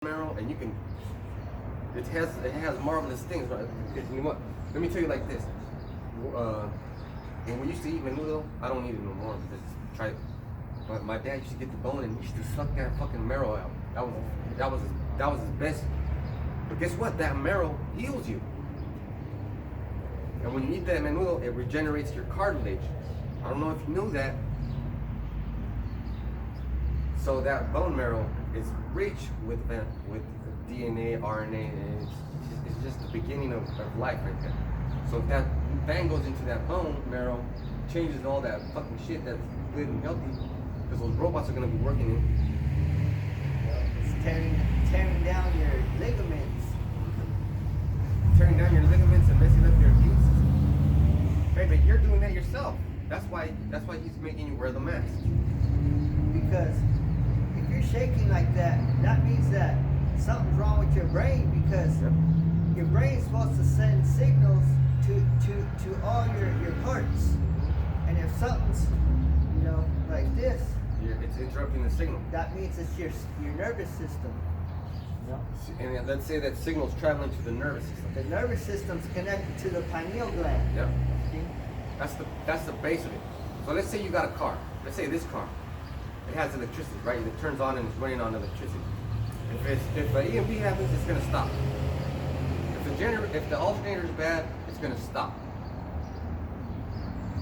marrow, and you can. It has marvelous things, right? You know what? Let me tell you like this. When we used to eat menudo, I don't eat it no more because try it. But my dad used to get the bone and he used to suck that fucking marrow out. That was his best. But guess what? That marrow heals you. And when you eat that menudo, it regenerates your cartilage. I don't know if you know that. So that bone marrow is rich with DNA, RNA, and it's just the beginning of life right there. So if that bang goes into that bone marrow, changes all that fucking shit that's good and healthy, because those robots are gonna be working in. It's tearing down your ligaments. Tearing down your ligaments and messing up your immune system. Hey, but you're doing that yourself. That's why he's making you wear the mask. Because if you're shaking like that, that means that something's wrong with your brain, because your brain's supposed to send signals to all your parts. And if something's, like this, It's interrupting the signal. that means it's your nervous system. And let's say that signal's traveling to the nervous system. The nervous system's connected to the pineal gland. Yeah. See? That's the base of it. So let's say you got a car. Let's say this car. It has electricity, right? It turns on and it's running on electricity. If an EMP happens, it's gonna stop. If the alternator is bad, it's gonna stop.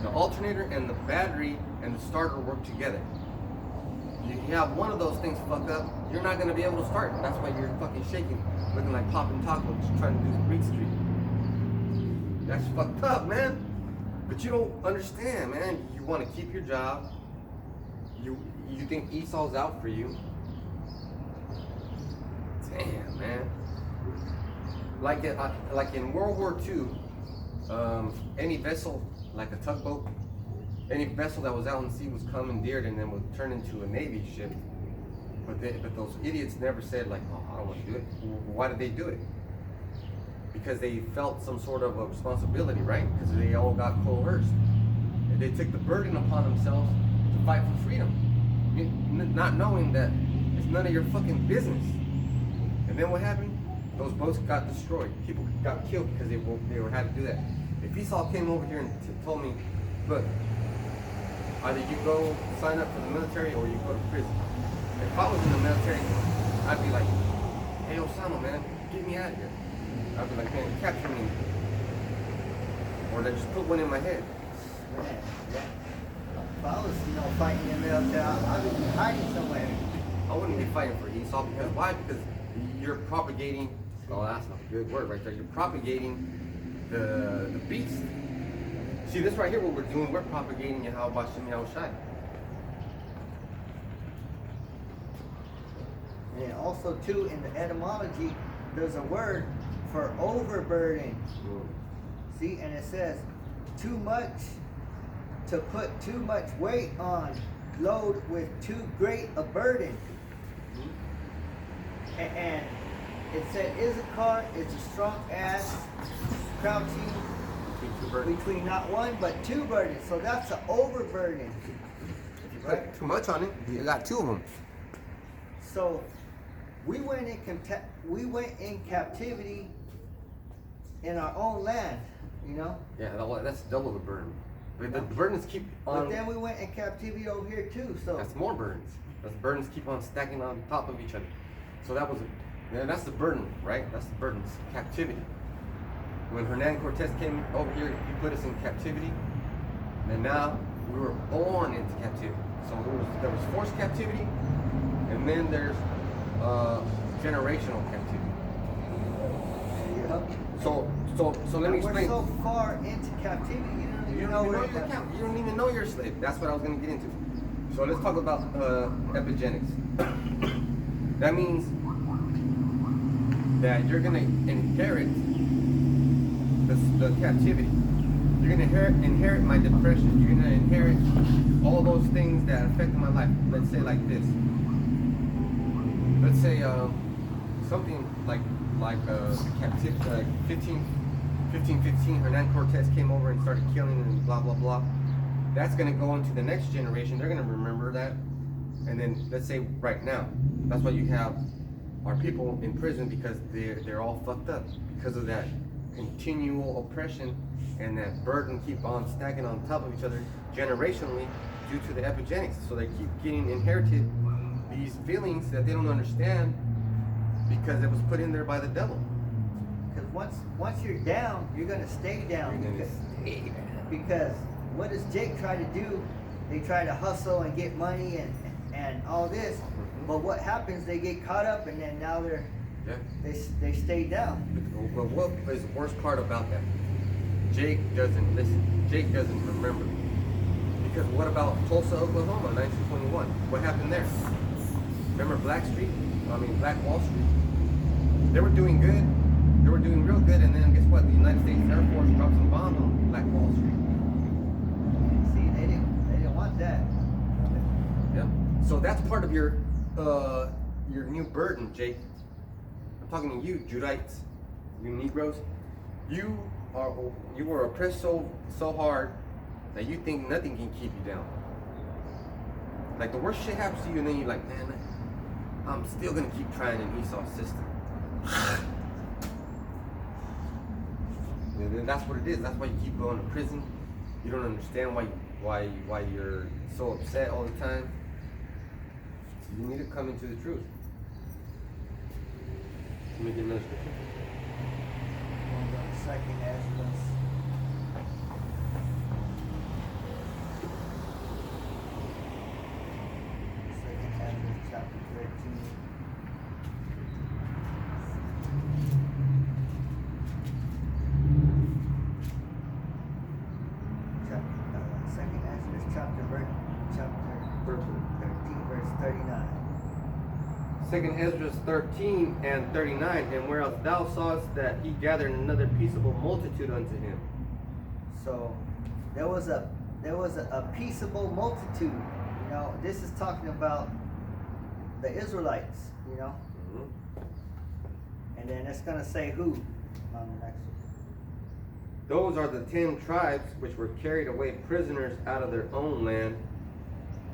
The alternator and the battery and the starter work together. You have one of those things fucked up, you're not gonna be able to start. That's why you're fucking shaking, looking like popping tacos, trying to do the Reed Street. That's fucked up, man. But you don't understand, man. You want to keep your job. You think Esau's out for you. Damn, man. Like in World War II, any vessel, like a tugboat, any vessel that was out in sea was commandeered and then would turn into a Navy ship. But those idiots never said like, oh, I don't want to do it. Why did they do it? Because they felt some sort of a responsibility, right? Because they all got coerced. And they took the burden upon themselves to fight for freedom. Not knowing that it's none of your fucking business. And then what happened? Those boats got destroyed. People got killed because they were had to do that. If Esau came over here and told me, look, either you go sign up for the military or you go to prison. If I was in the military, I'd be like, hey Osama, man, get me out of here. I'd be like, man, capture me. Or they just put one in my head. Yeah. If I was, fighting in the military, I would be hiding somewhere. I wouldn't be fighting for Esau because why? Because you're propagating. Oh, that's not a good word right there. You're propagating the beast. See, this right here, what we're doing, we're propagating Yahweh Shem Yahushai. And also, too, in the etymology, there's a word for overburden. See, and it says, too much, to put too much weight on, load with too great a burden. And it said Issachar is a strong ass, crouching between not one but two burdens. So that's an overburden. If you put too much on it, you got two of them. So we went in captivity in our own land, Yeah, that's double the burden. But the burdens keep on. But then we went in captivity over here too. So that's more burdens. Those burdens keep on stacking on top of each other. So that's the burden, right? That's the burdens, captivity. When Hernan Cortez came over here, he put us in captivity, and now we were born into captivity. So there was forced captivity, and then there's generational captivity. So let me explain. We're so far into captivity, you don't even know you're a slave. That's what I was going to get into. So let's talk about epigenics. That means that you're going to inherit the captivity. You're going to inherit my depression. You're going to inherit all those things that affected my life. Let's say like this. Let's say something like captivity, like 1515, Hernan Cortez came over and started killing and blah, blah, blah. That's going to go into the next generation. They're going to remember that. And then let's say right now, that's why you have are people in prison because they're all fucked up because of that continual oppression and that burden keep on stacking on top of each other generationally due to the epigenetics. So they keep getting inherited these feelings that they don't understand because it was put in there by the devil. Because once you're down, you're gonna stay down. Because what does Jake try to do? They try to hustle and get money and all this, but what happens? They get caught up, and then now they stay down. But what is the worst part about that? Jake doesn't listen. Jake doesn't remember. Because what about Tulsa, Oklahoma, 1921? What happened there? Remember Black Wall Street? They were doing good. They were doing real good, and then guess what? The United States Air Force dropped some bombs on Black Wall Street. See, they didn't want that. Yeah. So that's part of your new burden, Jake. I'm talking to you, Judites, you Negroes. You were oppressed so hard that you think nothing can keep you down. Like the worst shit happens to you, and then you're like, man, I'm still gonna keep trying in Esau's system. And then that's what it is. That's why you keep going to prison. You don't understand why you're so upset all the time. You need to come into the truth. Let me get another scripture. Second Ezra. Chapter 13. Second Ezra chapter 13, verse 39. Second Ezra 13 and 39, and whereas thou sawest that he gathered another peaceable multitude unto him. So there was a peaceable multitude. You know, this is talking about the Israelites, you know. And then it's gonna say who on the next one. Those are the 10 tribes which were carried away prisoners out of their own land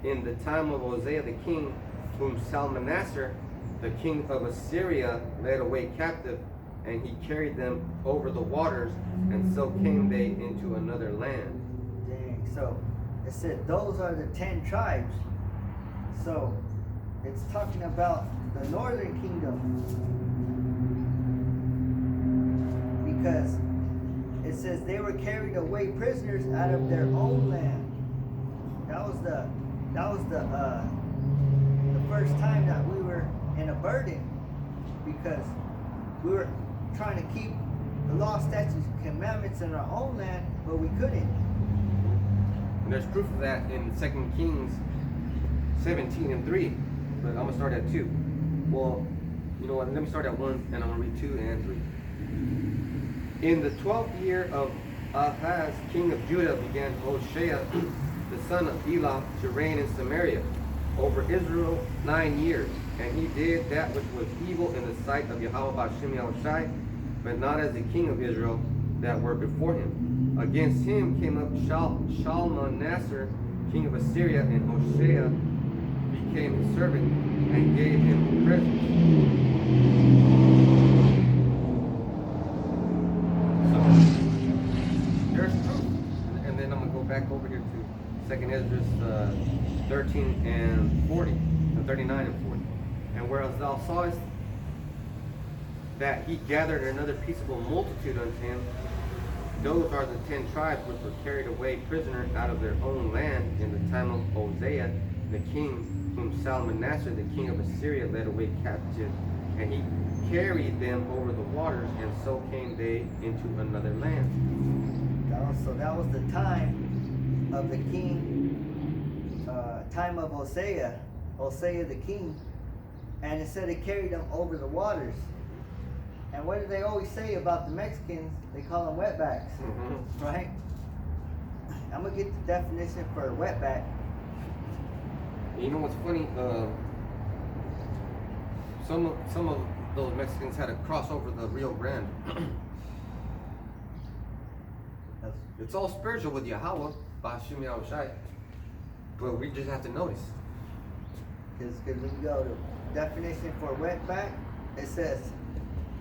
in the time of Hosea the king, whom Salmanassar, the king of Assyria, led away captive, and he carried them over the waters, and so came they into another land. Dang, so it said those are the 10 tribes. So it's talking about the northern kingdom. Because it says they were carried away prisoners out of their own land. That was the first time that we were in a burden, because we were trying to keep the law, statutes, and commandments in our own land, but we couldn't. And there's proof of that in 2 Kings 17 and 3, but I'm gonna start at 2. Well, you know what, let me start at 1, and I'm gonna read 2 and 3. In the 12th year of Ahaz, king of Judah, began Hoshea, the son of Elah, to reign in Samaria over Israel 9 years. And he did that which was evil in the sight of Yahweh Ba'Shem Yahushai, but not as the king of Israel that were before him. Against him came up Shalmaneser, king of Assyria, and Hoshea became his servant and gave him presents. So there's proof. And then I'm going to go back over here to 2 Ezra 13 and 40, 39 and 40. And whereas thou sawest that he gathered another peaceable multitude unto him, those are the 10 tribes which were carried away prisoners out of their own land in the time of Hosea the king, whom Salmanassar the king of Assyria led away captive, and he carried them over the waters, and so came they into another land. So that was the time of the king, time of Hosea the king, and it said it carried them over the waters. And what do they always say about the Mexicans? They call them wetbacks, right? I'm gonna get the definition for wetback. You know what's funny? Some of those Mexicans had to cross over the Rio Grande. It's all spiritual with Yahweh, Ba'Shem Yahushai, but we just have to notice. Because when you go to definition for wetback, it says,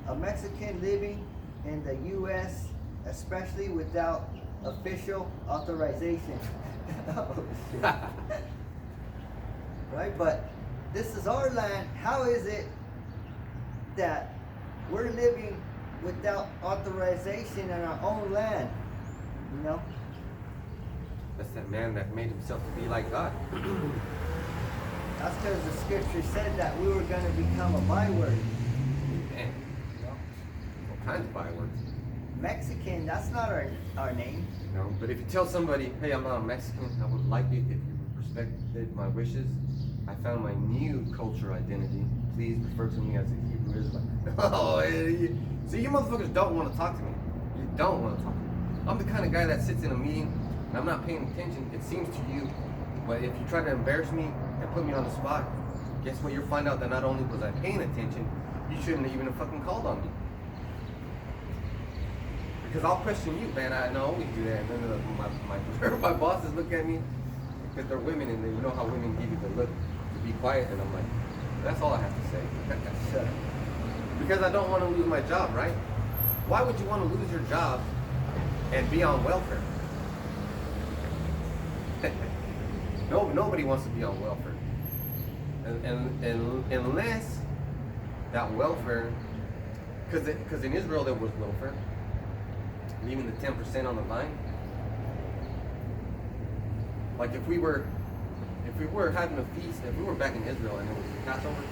a Mexican living in the U.S., especially without official authorization. Oh, shit. Right? But this is our land. How is it that we're living without authorization in our own land? You know? That's that man that made himself to be like God. That's because the scripture said that we were going to become a byword. Man, You know? all kinds of bywords. Mexican, that's not our name. You know, but if you tell somebody, hey, I'm not a Mexican, I would like it if you respected my wishes. I found my new culture identity. Please refer to me as a Hebrew Israelite. Oh, see, you motherfuckers don't want to talk to me. You don't want to talk to me. I'm the kind of guy that sits in a meeting and I'm not paying attention. It seems to you, but if you try to embarrass me and put me on the spot, guess what? You'll find out that not only was I paying attention, you shouldn't have even fucking called on me. Because I'll question you, man. I always do that. And then my bosses look at me because they're women, and you know how women give you the look to be quiet, and I'm like, that's all I have to say. Shut up. Because I don't want to lose my job, right? Why would you want to lose your job and be on welfare? No, nobody wants to be on welfare, and unless that welfare, because in Israel there was welfare, leaving the 10% on the line. Like if we were having a feast, if we were back in Israel and it was Passover,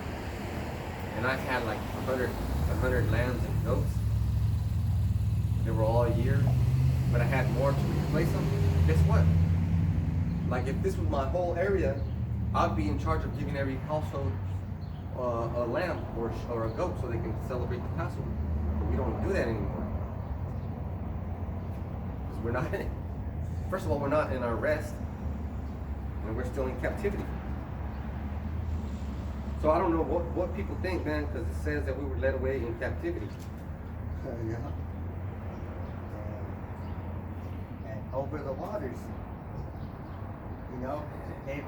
and I had like 100 lambs and goats, they were all year, but I had more to replace them. Guess what? Like if this was my whole area, I'd be in charge of giving every household a lamb or a goat so they can celebrate the Passover. But we don't do that anymore. Because we're not, first of all, we're not in our rest, and we're still in captivity. So I don't know what people think, man, because it says that we were led away in captivity. Yeah. And over the waters. You know, and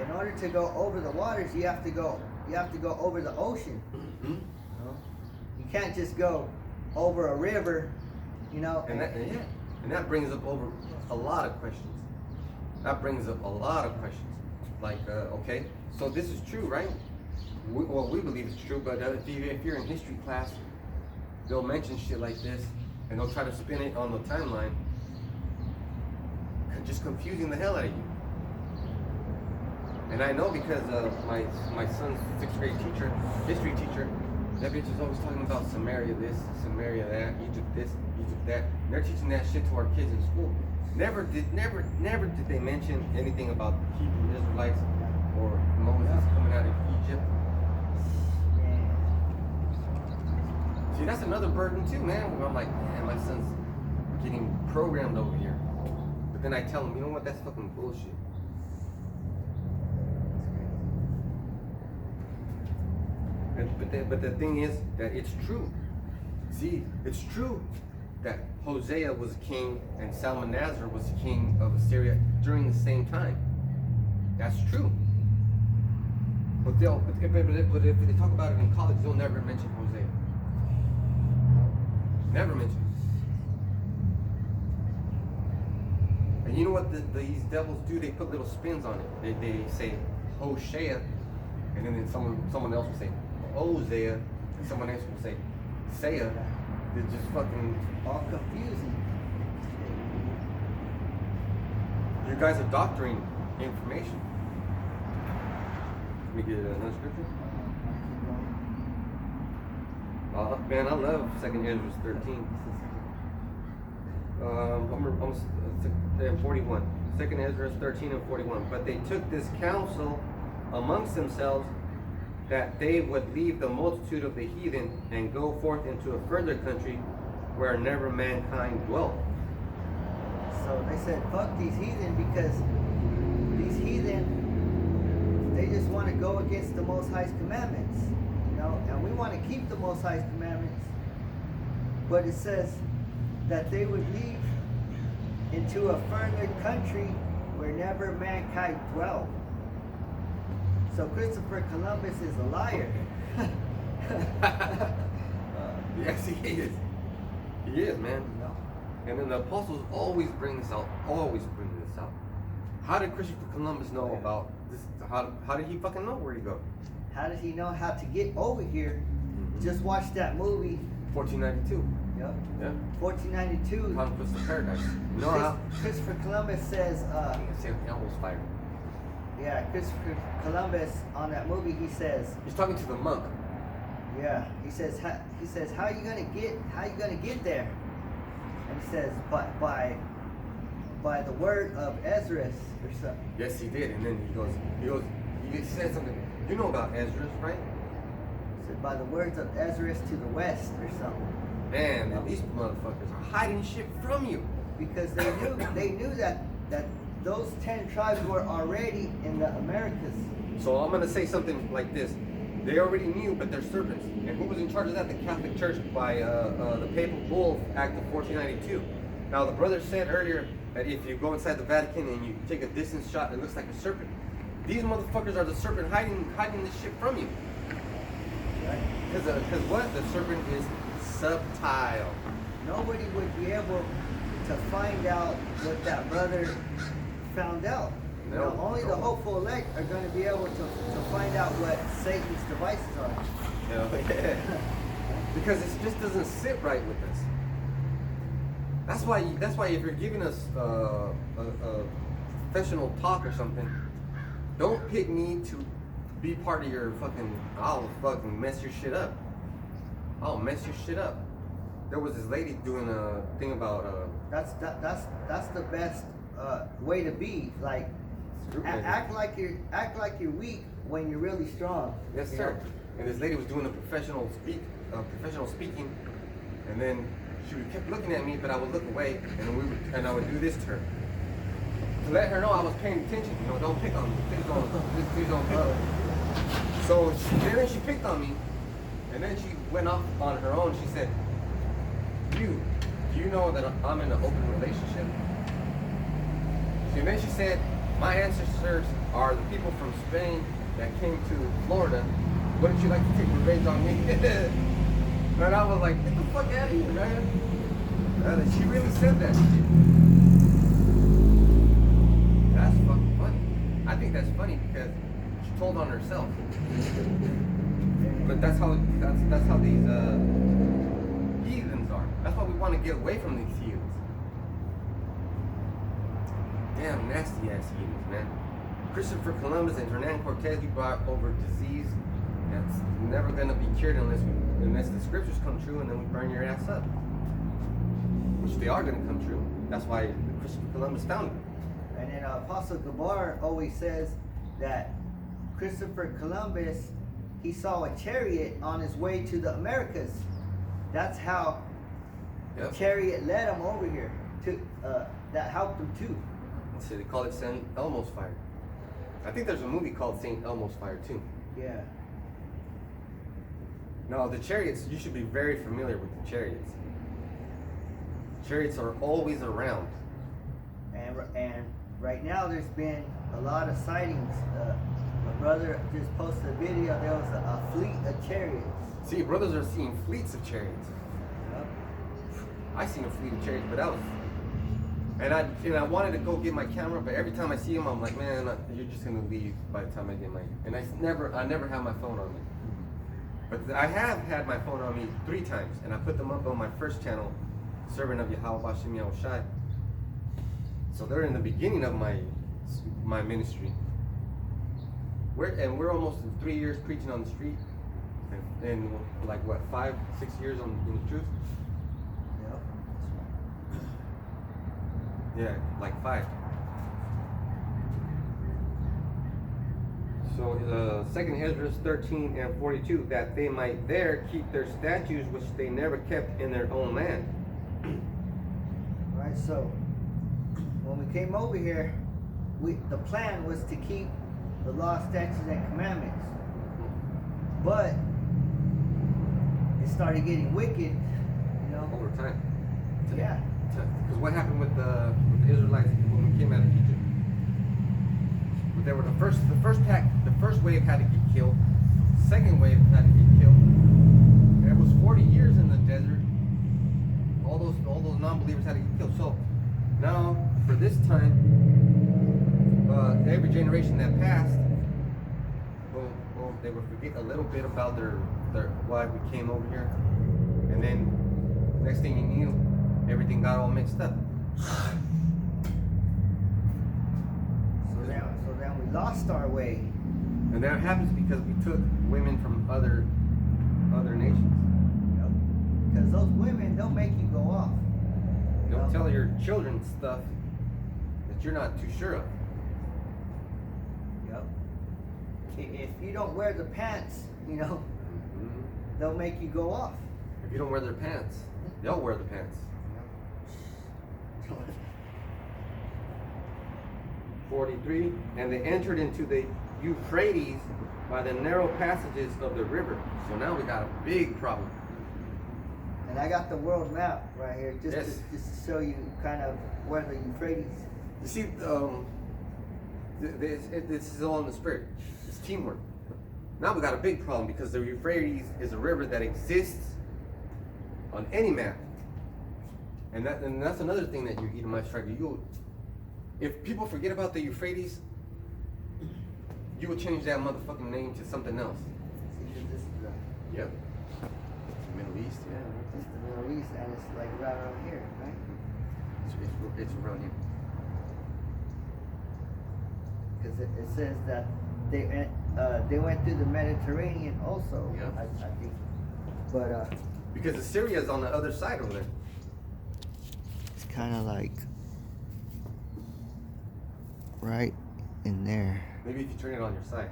in order to go over the waters, you have to go over the ocean. Mm-hmm. You know? You can't just go over a river, you know. And that brings up over a lot of questions. That brings up a lot of questions. Like, okay, so this is true, right? We believe it's true, but if you're in history class, they'll mention shit like this, and they'll try to spin it on the timeline, just confusing the hell out of you. And I know because my son's 6th grade teacher, history teacher, that bitch is always talking about Samaria this, Samaria that, Egypt this, Egypt that. And they're teaching that shit to our kids in school. Never did they mention anything about Hebrew Israelites or Moses coming out of Egypt. See, that's another burden too, man. Where I'm like, man, my son's getting programmed over here. But then I tell him, you know what, that's fucking bullshit. But the thing is that it's true. See, it's true that Hosea was king and Salmanasar was king of Assyria during the same time. That's true. But if they talk about it in college, they'll never mention Hosea. Never mention it. And you know what these devils do? They put little spins on it. They say Hosea, and then someone else will say Hosea, and someone else will say Saya. They're just fucking all confusing. You guys are doctoring information. Let me get another scripture. Man, I love 2nd Ezra 13. I'm 41. 2nd Ezra 13 and 41. But they took this counsel amongst themselves that they would leave the multitude of the heathen and go forth into a further country where never mankind dwelt. So they said, fuck these heathen, because these heathen, they just want to go against the Most High's commandments, you know, and we want to keep the Most High's commandments. But it says that they would leave into a further country where never mankind dwelt. So Christopher Columbus is a liar. Yes, he is. He is, man. No. And then the apostles always bring this out. Always bring this out. How did Christopher Columbus know about this? How did he fucking know where to go? How did he know how to get over here? Just watch that movie. 1492. Yep. Yeah. 1492. Conquest of Paradise. You know how? Christopher Columbus says, He almost fired. yeah, Christopher Columbus on that movie, he says, He's talking to the monk. yeah, he says, how you gonna get there? And he says, by the word of Ezra or something. Yes, he did. And then he said something. You know about Ezra, right? He said, by the words of Ezra to the west or something. Man, these motherfuckers are hiding shit from you. Because they knew that those 10 tribes were already in the Americas. So I'm gonna say something like this. They already knew, but they're serpents. And who was in charge of that? The Catholic Church by the Papal Bull Act of 1492. Now the brother said earlier that if you go inside the Vatican and you take a distance shot, it looks like a serpent. These motherfuckers are the serpent hiding this shit from you. Right? Because what? The serpent is subtile. Nobody would be able to find out what that brother found out. No, Now, only the hopeful elect are going to be able to find out what Satan's devices are. You know? Because it just doesn't sit right with us. That's why if you're giving us a professional talk or something, don't pick me to be part of your fucking. I'll fucking mess your shit up. I'll mess your shit up. There was this lady doing a thing about That's the best way to be. Like act like you're weak when you're really strong. Yes, sir. And this lady was doing a professional speaking, and then she kept looking at me, but I would look away, and I would do this to her to let her know I was paying attention. You know, don't pick on me. Please don't pick on me. So then she picked on me, and then she went off on her own. She said, do you know that I'm in an open relationship? And then she said, my ancestors are the people from Spain that came to Florida. Wouldn't you like to take revenge on me? And I was like, get the fuck out of here, man. She really said that shit. That's fucking funny. I think that's funny because she told on herself. But that's how these heathens are. That's why we want to get away from these heathens. Damn nasty ass heathens, man. Christopher Columbus and Hernan Cortez, we brought over disease that's never gonna be cured unless the scriptures come true, and then we burn your ass up. Which they are gonna come true. That's why Christopher Columbus found it. And then Apostle Gabar always says that Christopher Columbus, he saw a chariot on his way to the Americas. That's how the chariot led him over here. That helped him too. So they call it St. Elmo's Fire. I think there's a movie called St. Elmo's Fire too. Yeah. Now the chariots, you should be very familiar with the chariots. Chariots are always around. And right now there's been a lot of sightings. My brother just posted a video. There was a fleet of chariots. See, brothers are seeing fleets of chariots. Yep. I seen a fleet of chariots, but that was. And I wanted to go get my camera, but every time I see them, I'm like, man, you're just gonna leave by the time I get my. And I never have my phone on me. But I have had my phone on me 3 times, and I put them up on my first channel, Servant of Yahweh Bashim Yahushai. So they're in the beginning of my ministry. We're almost 3 years preaching on the street, and like what 5, 6 years in the truth. Yeah, like 5. So 2nd Ezra 13 and 42, that they might there keep their statues which they never kept in their own land. Right. So when we came over here, the plan was to keep the law, statutes, and commandments. But it started getting wicked, you know. Over time. Yeah. Because what happened with the Israelites when we came out of Egypt? They were the first wave had to get killed. Second wave had to get killed. time, every generation that passed, well, they would forget a little bit about their why we came over here, and then next thing you knew, everything got all mixed up. So then we lost our way. And that happens because we took women from other nations. Because those women, they'll make you go off. Don't tell your children stuff that you're not too sure of. Yep. If you don't wear the pants, they'll make you go off. If you don't wear their pants, they'll wear the pants. 43, and they entered into the Euphrates by the narrow passages of the river. So now we got a big problem. And I got the world map right here, just Yes. to show you kind of where the Euphrates. You see, this is all in the spirit. It's teamwork. Now we got a big problem because the Euphrates is a river that exists on any map. And that's another thing that you Edomites try to do. If people forget about the Euphrates, you will change that motherfucking name to something else. See, this is the Yep. Middle East, yeah. It's the Middle East, and it's like right around here, right? It's around here. Because it says that they went through the Mediterranean also. Yeah. I think, but Because Assyria is on the other side over there. it's kind of like right in there. Maybe if you turn it on your side.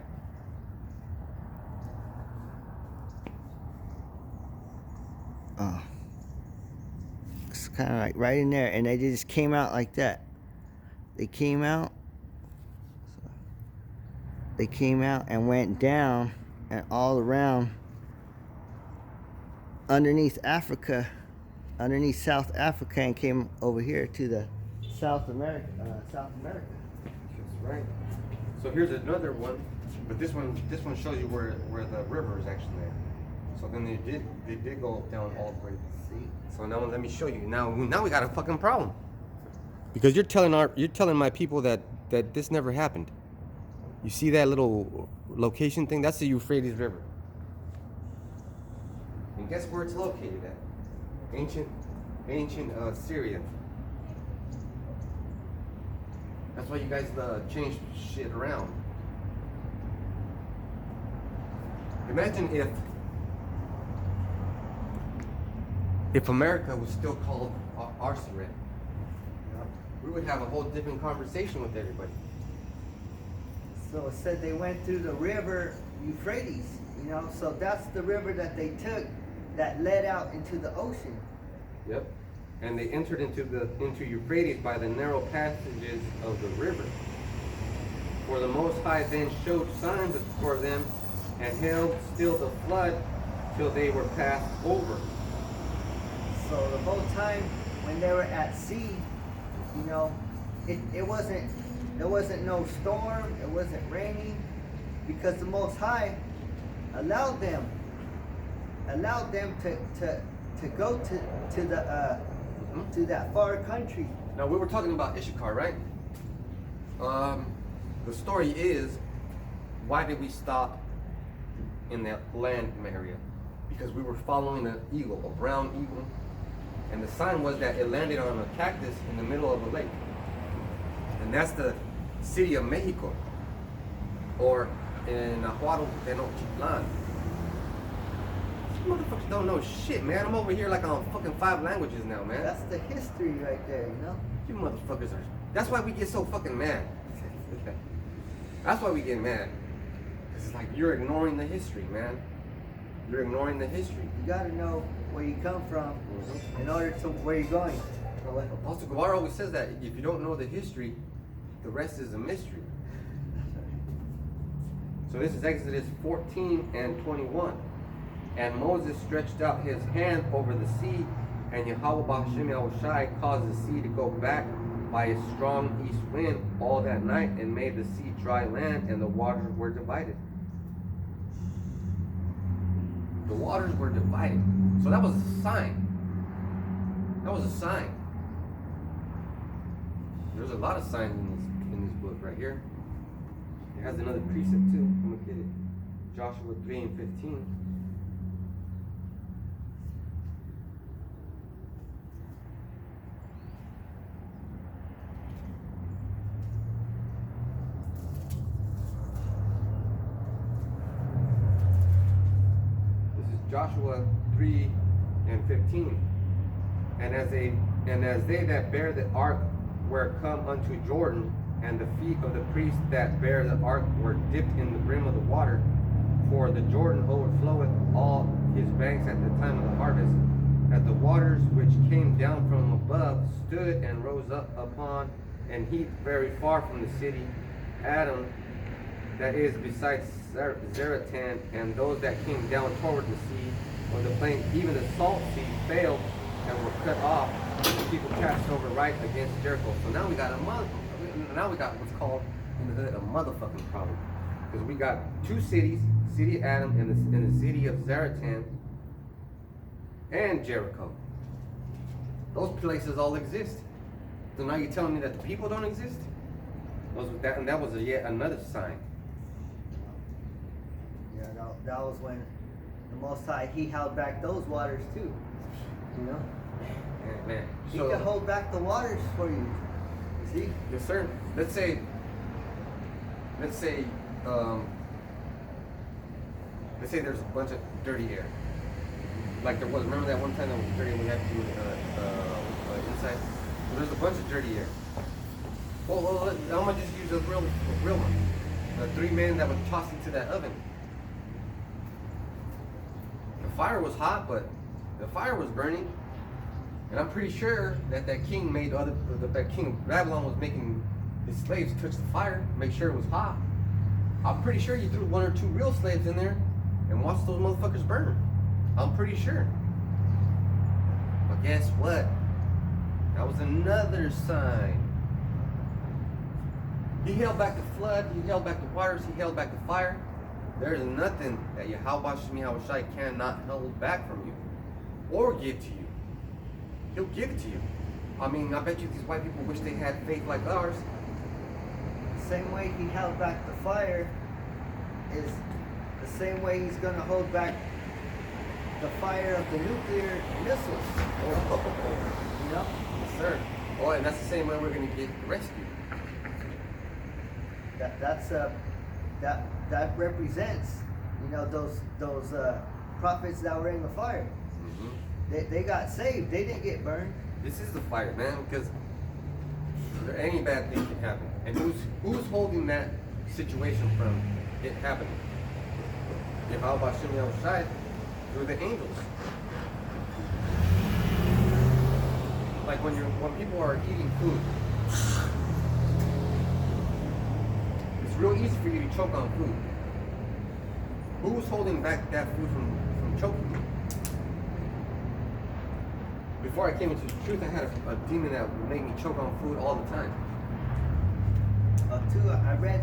Oh, it's kind of like right in there, and they just came out like that. They came out. They came out and went down and all around underneath Africa, underneath South Africa, and came over here to the South America. That's right. So here's another one, but this one shows you where the river is actually at. So then they did go down all the way. See? So now let me show you. Now we got a fucking problem. Because you're telling my people that this never happened. You see that little location thing? That's the Euphrates River. And guess where it's located at? Ancient Syria. That's why you guys change shit around. Imagine if America was still called Arsaret, we would have a whole different conversation with everybody. So it said they went through the river Euphrates, so that's the river that they took that led out into the ocean. Yep. And they entered into Euphrates by the narrow passages of the river. For the Most High then showed signs for them and held still the flood till they were passed over. So the whole time when they were at sea, it wasn't, there wasn't no storm, it wasn't raining, because the Most High allowed them to go to the to that far country. Now we were talking about Issachar, right? The story is, why did we stop in that land area? Because we were following an eagle, a brown eagle, and the sign was that it landed on a cactus in the middle of a lake. And that's the city of Mexico, or in Ajuaro, Tenochtitlan. You motherfuckers don't know shit, man. I'm over here like on fucking 5 languages now, man. That's the history right there, You motherfuckers are. That's why we get so fucking mad. That's why we get mad. It's like you're ignoring the history, man. You're ignoring the history. You gotta know where you come from in order to where you're going. Apostle Guevara always says that if you don't know the history, the rest is a mystery. So this is Exodus 14 and 21. And Moses stretched out his hand over the sea, and Yahweh B'Hashem Yahushai caused the sea to go back by a strong east wind all that night, and made the sea dry land, and the waters were divided. The waters were divided. So that was a sign. That was a sign. There's a lot of signs in this book right here. It has another precept too. I'm gonna get it. Joshua 3 and 15. This is Joshua 3 and 15. And as they that bear the ark were come unto Jordan, and the feet of the priests that bear the ark were dipped in the brim of the water, for the Jordan overfloweth all his banks at the time of the harvest, that the waters which came down from above stood and rose up upon and heaped very far from the city Adam, that is beside Zaratan, and those that came down toward the sea or the plain, even the salt sea failed and were cut off. The people passed over right against Jericho. So now we got what's called in the hood a motherfucking problem, because we got two cities, city of Adam and the city of Zaratan and Jericho. Those places all exist. So now you're telling me that the people don't exist? That was yet another sign. Yeah, that was when the Most High, he held back those waters too. You know? Man. He could hold back the waters for you. You see? Yes, sir. Let's say there's a bunch of dirty air. Like there was, remember that one time that was dirty and we had to do inside? Well, there's a bunch of dirty air. Well, I'm gonna just use a real one. The three men that were tossed into that oven. The fire was hot, but the fire was burning. And I'm pretty sure that king made that king of Babylon was making his slaves touch the fire, make sure it was hot. I'm pretty sure you threw one or two real slaves in there and watched those motherfuckers burn. I'm pretty sure. But guess what? That was another sign. He held back the flood, he held back the waters, he held back the fire. There's nothing that Yahweh Shai cannot hold back from you or give to you. He'll give it to you. I mean, I bet you these white people wish they had faith like ours. The same way he held back the fire is the same way he's going to hold back the fire of the nuclear missiles. You know? Yes, sir. Oh, and that's the same way we're going to get rescued. That represents, you know, those prophets that were in the fire. Mm-hmm. They got saved. They didn't get burned. This is the fire, man, because any bad thing can happen. And who's holding that situation from it happening? Yahweh Shai through the angels. Like when people are eating food, it's real easy for you to choke on food. Who's holding back that food from choking you? Before I came into the truth, I had a demon that would make me choke on food all the time. Too, I read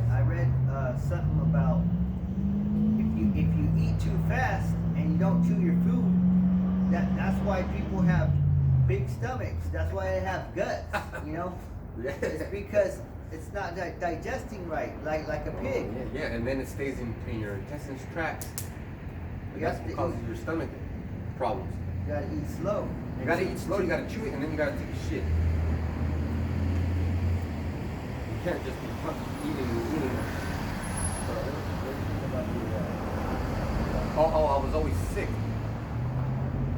something about if you eat too fast and you don't chew your food, that's why people have big stomachs. That's why they have guts. You know, Yeah. It's because it's not digesting right, like a pig. Yeah, and then it stays in your intestines tract. That's what causes your stomach problems. You gotta eat slow. You gotta eat slow, you gotta chew it, and then you gotta take a shit. You can't just be eating. I was always sick.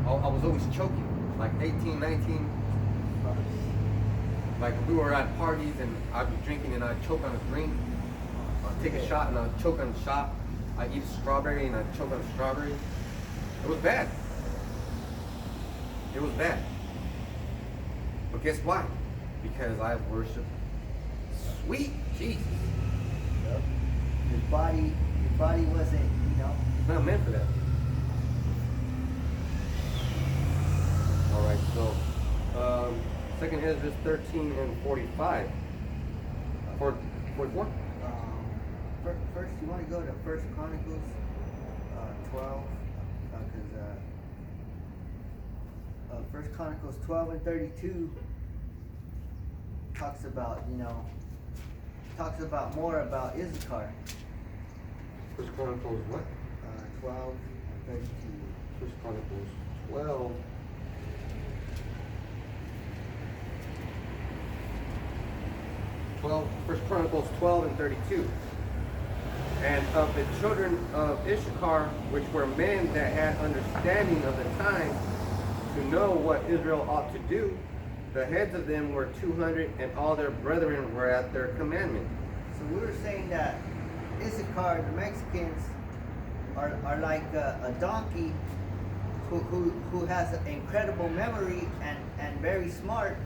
I was always choking. Like 18, 19. Like we were at parties and I'd be drinking and I'd choke on a drink. I'd take a shot and I'd choke on the shot. I'd eat a strawberry and I'd choke on a strawberry. It was bad. It was bad. But guess why? Because I worship sweet Jesus. Yep. Your body wasn't, you know. It's not meant for that. Alright, so 2nd Ezra 13 and 45. 44? First, you want to go to 1 Chronicles 12, because 1 Chronicles 12 and 32 talks about, talks about more about Issachar. First Chronicles what? 12 and 32. First Chronicles 12. First Chronicles 12 and 32. And of the children of Issachar, which were men that had understanding of the times, to know what Israel ought to do, the heads of them were 200, and all their brethren were at their commandment. So we were saying that Issachar, the Mexicans, are like a donkey who has an incredible memory and very smart.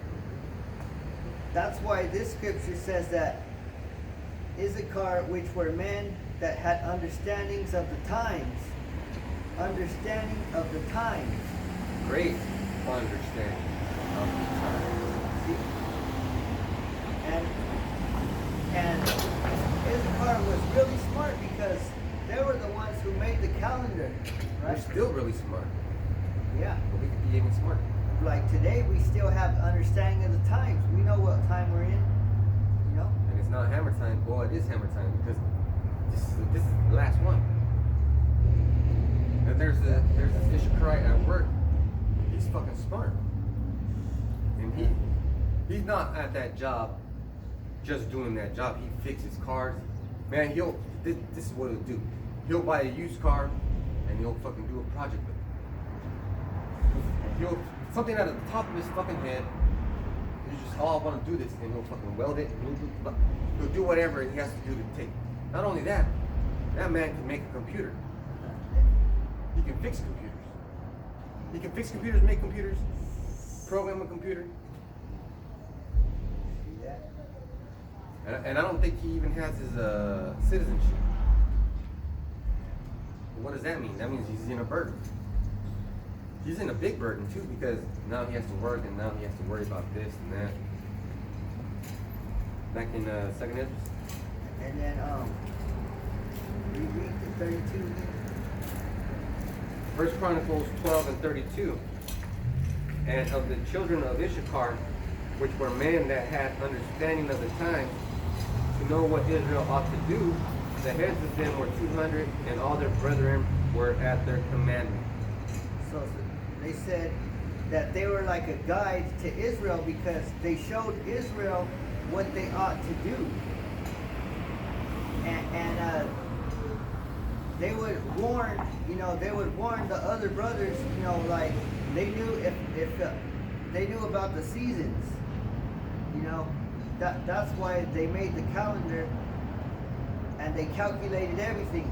That's why this scripture says that Issachar, which were men that had understandings of the times. Understanding of the times. Great understanding of the times. See? And Issachar was really smart because they were the ones who made the calendar, right? We're still really smart. Yeah. But we could be even smarter. Like today, we still have understanding of the times. We know what time we're in, And it's not hammer time. Well, it is hammer time because this is the last one. And there's this Issacharite at work. He's fucking smart. And he's not at that job just doing that job. He fixes cars. Man, this is what he'll do. He'll buy a used car and he'll fucking do a project with it. And he'll something out of the top of his fucking head. He's just, I want to do this, and he'll fucking weld it. He'll do whatever he has to do to take. Not only that, that man can make a computer. He can fix computers. He can fix computers, make computers, program a computer. And I don't think he even has his citizenship. What does that mean? That means he's in a burden. He's in a big burden too, because now he has to work and now he has to worry about this and that. Back in 2nd Ezra. And then we read the 32 again. First Chronicles 12 and 32. And of the children of Issachar, which were men that had understanding of the times, to know what Israel ought to do, the heads of them were 200, and all their brethren were at their commandment. So they said that they were like a guide to Israel because they showed Israel what they ought to do. And they would warn, they would warn the other brothers, like they knew if they knew about the seasons, that's why they made the calendar and they calculated everything.